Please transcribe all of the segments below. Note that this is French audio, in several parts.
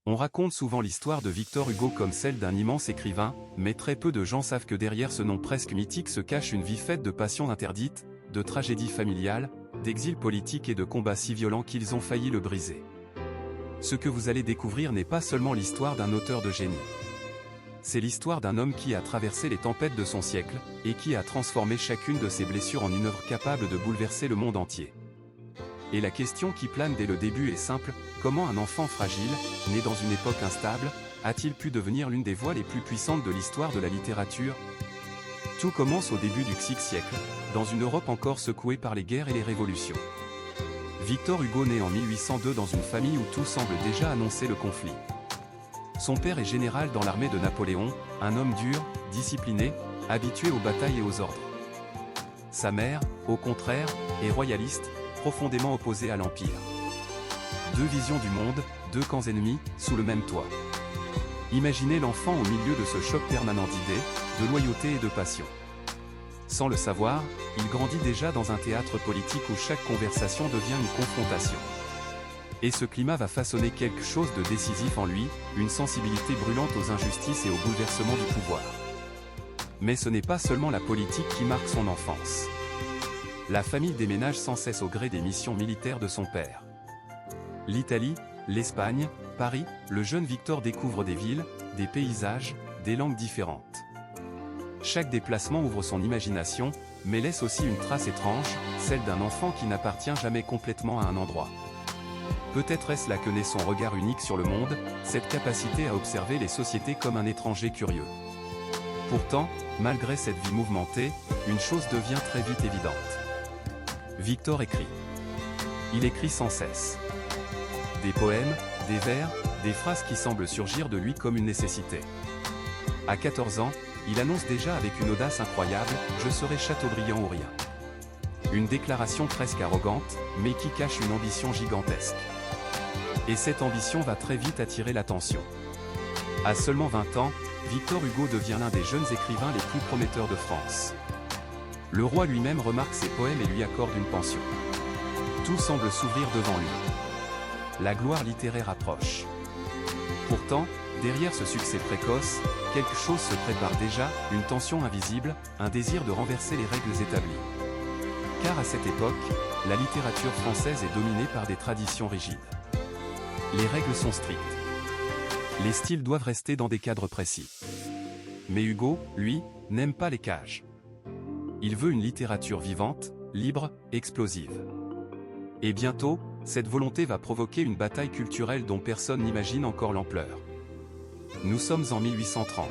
On raconte souvent l'histoire de Victor Hugo comme celle d'un immense écrivain, mais très peu de gens savent que derrière ce nom presque mythique se cache une vie faite de passions interdites, de tragédies familiales, d'exil politique et de combats si violents qu'ils ont failli le briser. Ce que vous allez découvrir n'est pas seulement l'histoire d'un auteur de génie. C'est l'histoire d'un homme qui a traversé les tempêtes de son siècle, et qui a transformé chacune de ses blessures en une œuvre capable de bouleverser le monde entier. Et la question qui plane dès le début est simple, comment un enfant fragile, né dans une époque instable, a-t-il pu devenir l'une des voix les plus puissantes de l'histoire de la littérature? Tout commence au début du XVIe siècle, dans une Europe encore secouée par les guerres et les révolutions. Victor Hugo naît en 1802 dans une famille où tout semble déjà annoncer le conflit. Son père est général dans l'armée de Napoléon, un homme dur, discipliné, habitué aux batailles et aux ordres. Sa mère, au contraire, est royaliste, profondément opposée à l'Empire. Deux visions du monde, deux camps ennemis, sous le même toit. Imaginez l'enfant au milieu de ce choc permanent d'idées, de loyauté et de passion. Sans le savoir, il grandit déjà dans un théâtre politique où chaque conversation devient une confrontation. Et ce climat va façonner quelque chose de décisif en lui, une sensibilité brûlante aux injustices et au bouleversement du pouvoir. Mais ce n'est pas seulement la politique qui marque son enfance. La famille déménage sans cesse au gré des missions militaires de son père. L'Italie, l'Espagne, Paris, le jeune Victor découvre des villes, des paysages, des langues différentes. Chaque déplacement ouvre son imagination, mais laisse aussi une trace étrange, celle d'un enfant qui n'appartient jamais complètement à un endroit. Peut-être est-ce là que naît son regard unique sur le monde, cette capacité à observer les sociétés comme un étranger curieux. Pourtant, malgré cette vie mouvementée, une chose devient très vite évidente. Victor écrit. Il écrit sans cesse. Des poèmes, des vers, des phrases qui semblent surgir de lui comme une nécessité. À 14 ans, il annonce déjà avec une audace incroyable « Je serai Chateaubriand ou rien ». Une déclaration presque arrogante, mais qui cache une ambition gigantesque. Et cette ambition va très vite attirer l'attention. À seulement 20 ans, Victor Hugo devient l'un des jeunes écrivains les plus prometteurs de France. Le roi lui-même remarque ses poèmes et lui accorde une pension. Tout semble s'ouvrir devant lui. La gloire littéraire approche. Pourtant, derrière ce succès précoce, quelque chose se prépare déjà, une tension invisible, un désir de renverser les règles établies. Car à cette époque, la littérature française est dominée par des traditions rigides. Les règles sont strictes. Les styles doivent rester dans des cadres précis. Mais Hugo, lui, n'aime pas les cages. Il veut une littérature vivante, libre, explosive. Et bientôt, cette volonté va provoquer une bataille culturelle dont personne n'imagine encore l'ampleur. Nous sommes en 1830.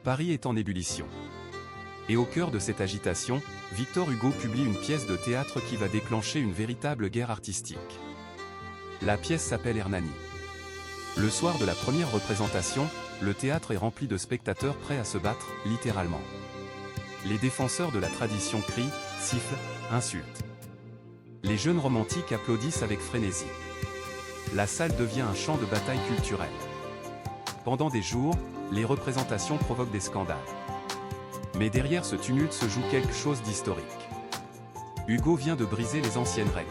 Paris est en ébullition. Et au cœur de cette agitation, Victor Hugo publie une pièce de théâtre qui va déclencher une véritable guerre artistique. La pièce s'appelle Hernani. Le soir de la première représentation, le théâtre est rempli de spectateurs prêts à se battre, littéralement. Les défenseurs de la tradition crient, sifflent, insultent. Les jeunes romantiques applaudissent avec frénésie. La salle devient un champ de bataille culturelle. Pendant des jours, les représentations provoquent des scandales. Mais derrière ce tumulte se joue quelque chose d'historique. Hugo vient de briser les anciennes règles.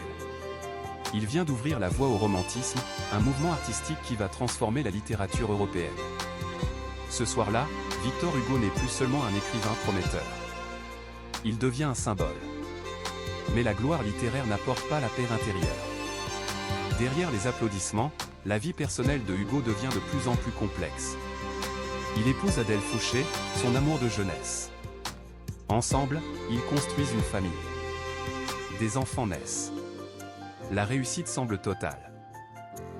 Il vient d'ouvrir la voie au romantisme, un mouvement artistique qui va transformer la littérature européenne. Ce soir-là, Victor Hugo n'est plus seulement un écrivain prometteur. Il devient un symbole. Mais la gloire littéraire n'apporte pas la paix intérieure. Derrière les applaudissements, la vie personnelle de Hugo devient de plus en plus complexe. Il épouse Adèle Fouché, son amour de jeunesse. Ensemble, ils construisent une famille. Des enfants naissent. La réussite semble totale.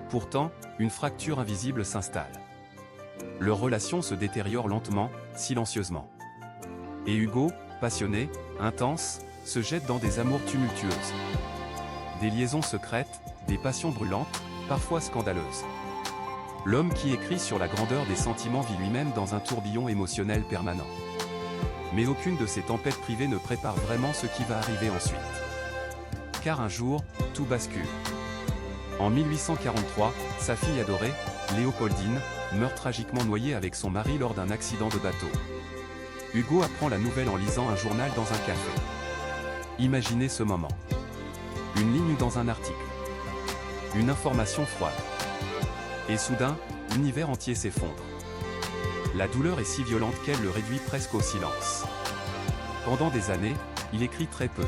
Pourtant, une fracture invisible s'installe. Leur relation se détériore lentement, silencieusement. Et Hugo, passionné, intense, se jette dans des amours tumultueuses. Des liaisons secrètes, des passions brûlantes, parfois scandaleuses. L'homme qui écrit sur la grandeur des sentiments vit lui-même dans un tourbillon émotionnel permanent. Mais aucune de ces tempêtes privées ne prépare vraiment ce qui va arriver ensuite. Car un jour, tout bascule. En 1843, sa fille adorée, Léopoldine, meurt tragiquement noyée avec son mari lors d'un accident de bateau. Hugo apprend la nouvelle en lisant un journal dans un café. Imaginez ce moment. Une ligne dans un article. Une information froide. Et soudain, l'univers entier s'effondre. La douleur est si violente qu'elle le réduit presque au silence. Pendant des années, il écrit très peu.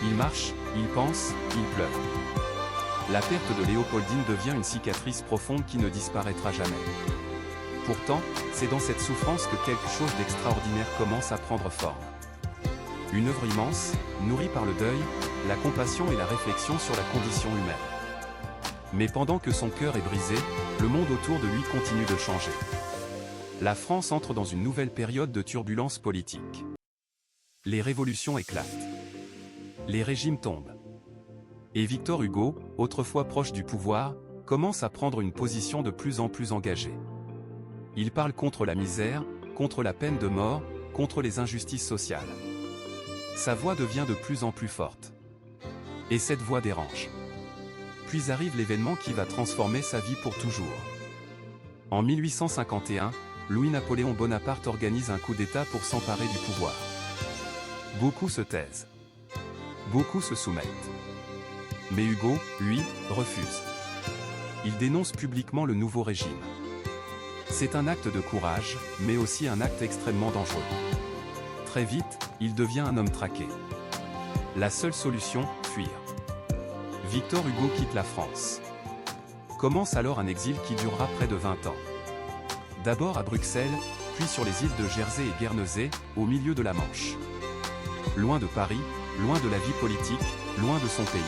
Il marche, il pense, il pleure. La perte de Léopoldine devient une cicatrice profonde qui ne disparaîtra jamais. Pourtant, c'est dans cette souffrance que quelque chose d'extraordinaire commence à prendre forme. Une œuvre immense, nourrie par le deuil, la compassion et la réflexion sur la condition humaine. Mais pendant que son cœur est brisé, le monde autour de lui continue de changer. La France entre dans une nouvelle période de turbulence politique. Les révolutions éclatent. Les régimes tombent. Et Victor Hugo, autrefois proche du pouvoir, commence à prendre une position de plus en plus engagée. Il parle contre la misère, contre la peine de mort, contre les injustices sociales. Sa voix devient de plus en plus forte. Et cette voix dérange. Puis arrive l'événement qui va transformer sa vie pour toujours. En 1851, Louis-Napoléon Bonaparte organise un coup d'État pour s'emparer du pouvoir. Beaucoup se taisent. Beaucoup se soumettent. Mais Hugo, lui, refuse. Il dénonce publiquement le nouveau régime. C'est un acte de courage, mais aussi un acte extrêmement dangereux. Très vite, il devient un homme traqué. La seule solution, fuir. Victor Hugo quitte la France. Commence alors un exil qui durera près de 20 ans. D'abord à Bruxelles, puis sur les îles de Jersey et Guernesey, au milieu de la Manche. Loin de Paris, loin de la vie politique, loin de son pays.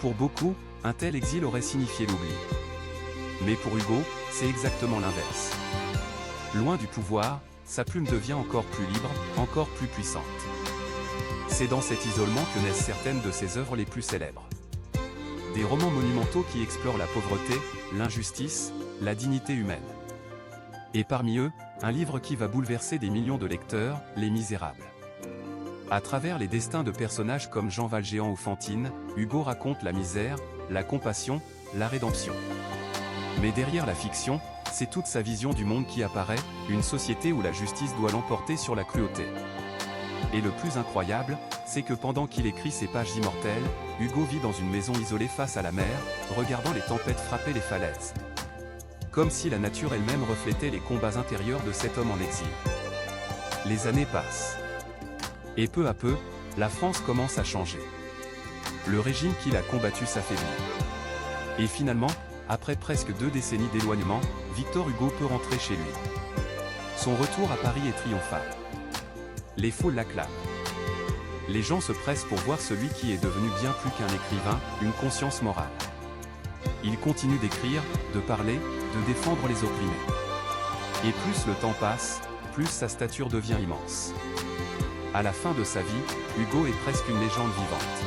Pour beaucoup, un tel exil aurait signifié l'oubli. Mais pour Hugo, c'est exactement l'inverse. Loin du pouvoir, sa plume devient encore plus libre, encore plus puissante. C'est dans cet isolement que naissent certaines de ses œuvres les plus célèbres. Des romans monumentaux qui explorent la pauvreté, l'injustice, la dignité humaine. Et parmi eux, un livre qui va bouleverser des millions de lecteurs, Les Misérables. À travers les destins de personnages comme Jean Valjean ou Fantine, Hugo raconte la misère, la compassion, la rédemption. Mais derrière la fiction, c'est toute sa vision du monde qui apparaît, une société où la justice doit l'emporter sur la cruauté. Et le plus incroyable, c'est que pendant qu'il écrit ces pages immortelles, Hugo vit dans une maison isolée face à la mer, regardant les tempêtes frapper les falaises. Comme si la nature elle-même reflétait les combats intérieurs de cet homme en exil. Les années passent. Et peu à peu, la France commence à changer. Le régime qu'il a combattu s'affaiblit. Et finalement, après presque 2 décennies d'éloignement, Victor Hugo peut rentrer chez lui. Son retour à Paris est triomphal. Les foules l'acclament. Les gens se pressent pour voir celui qui est devenu bien plus qu'un écrivain, une conscience morale. Il continue d'écrire, de parler, de défendre les opprimés. Et plus le temps passe, plus sa stature devient immense. À la fin de sa vie, Hugo est presque une légende vivante.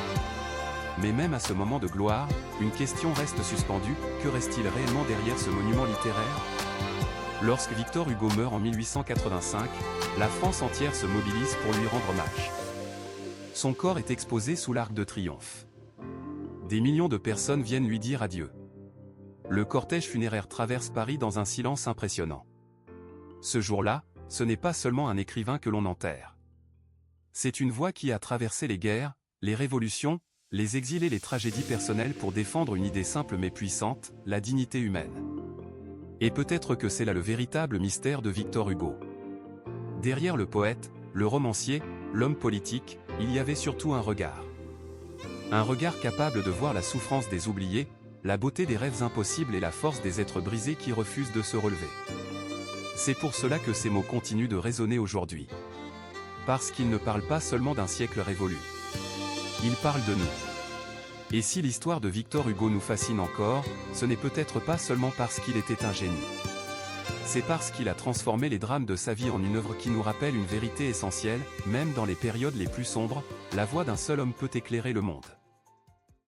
Mais même à ce moment de gloire, une question reste suspendue, que reste-t-il réellement derrière ce monument littéraire? Lorsque Victor Hugo meurt en 1885, la France entière se mobilise pour lui rendre hommage. Son corps est exposé sous l'Arc de Triomphe. Des millions de personnes viennent lui dire adieu. Le cortège funéraire traverse Paris dans un silence impressionnant. Ce jour-là, ce n'est pas seulement un écrivain que l'on enterre. C'est une voix qui a traversé les guerres, les révolutions, les exils et les tragédies personnelles pour défendre une idée simple mais puissante, la dignité humaine. Et peut-être que c'est là le véritable mystère de Victor Hugo. Derrière le poète, le romancier, l'homme politique, il y avait surtout un regard. Un regard capable de voir la souffrance des oubliés, la beauté des rêves impossibles et la force des êtres brisés qui refusent de se relever. C'est pour cela que ces mots continuent de résonner aujourd'hui. Parce qu'ils ne parlent pas seulement d'un siècle révolu. Ils parlent de nous. Et si l'histoire de Victor Hugo nous fascine encore, ce n'est peut-être pas seulement parce qu'il était un génie. C'est parce qu'il a transformé les drames de sa vie en une œuvre qui nous rappelle une vérité essentielle, même dans les périodes les plus sombres, la voix d'un seul homme peut éclairer le monde.